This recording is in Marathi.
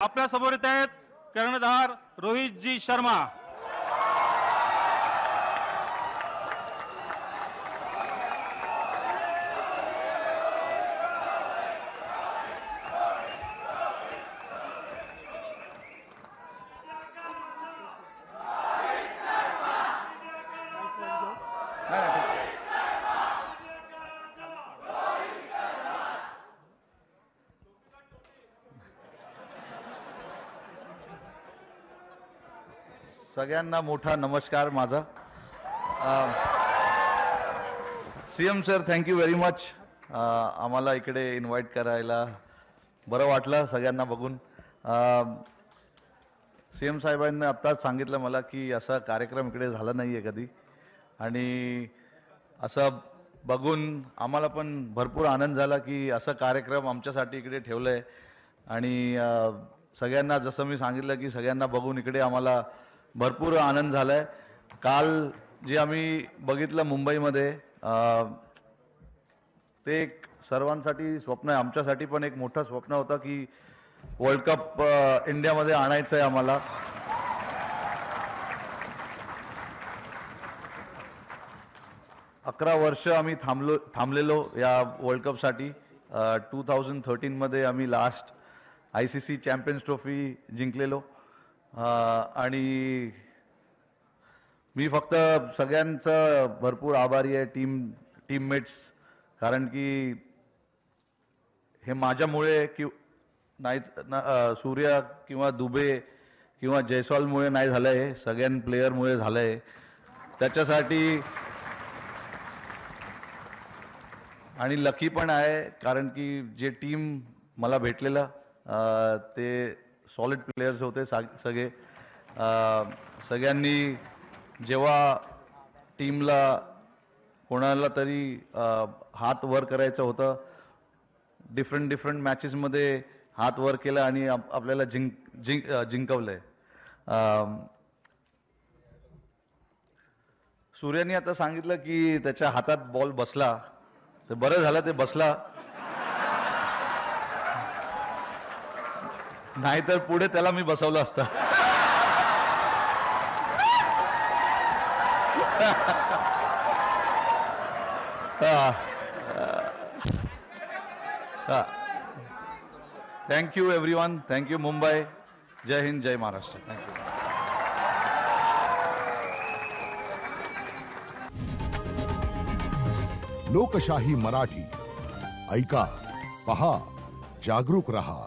आपल्या समोर येत आहेत कर्णधार रोहितजी शर्मा। सगळ्यांना मोठा नमस्कार माझा। CM sir, thank you very much आम्हाला इकडे इन्व्हाइट करायला। बरं वाटलं सगळ्यांना बघून। सीएम साहेबांनी आत्ताच सांगितलं मला की असा कार्यक्रम इकडे झाला नाही आहे कधी, आणि असं बघून आम्हाला पण भरपूर आनंद झाला की असा कार्यक्रम आमच्यासाठी इकडे ठेवलं आहे। आणि सगळ्यांना जसं मी सांगितलं की सगळ्यांना बघून इकडे आम्हाला भरपूर आनंद झाला आहे। काल जे आम्ही बघितलं मुंबईमध्ये ते एक सर्वांसाठी स्वप्न आहे, आमच्यासाठी पण एक मोठं स्वप्न होतं की वर्ल्ड कप इंडियामध्ये आणायचं आहे आम्हाला। अकरा वर्ष आम्ही थांबलेलो या वर्ल्ड कपसाठी। 2013 मध्ये आम्ही ICC चॅम्पियन्स ट्रॉफी जिंकलेलो। आणि मी फक्त सगळ्यांचं भरपूर आभारी आहे, टीममेट्स, कारण की हे माझ्यामुळे की नाही, सूर्या किंवा दुबे किंवा जयस्वालमुळे नाही झालं आहे, सगळ्यां प्लेयरमुळे झालं आहे। त्याच्यासाठी आणि लकी पण आहे, कारण की जे टीम मला भेटलेलं ते सॉलिड प्लेयर्स होते सगळे। सगळ्यांनी जेव्हा टीमला कोणाला तरी हात वर करायचं होतं, डिफरंट मॅचेसमध्ये हात वर केला आणि आपल्याला जिंकवलंय। सूर्याने आता सांगितलं की त्याच्या हातात बॉल बसला, तर बरं झालं ते बसला, नाहीतर पुढे त्याला मी बसवलं असतं। थँक्यू एव्हरीवन, थँक्यू मुंबई, जय हिंद, जय महाराष्ट्र, थँक्यू। लोकशाही मराठी ऐका, पहा, जागरूक रहा।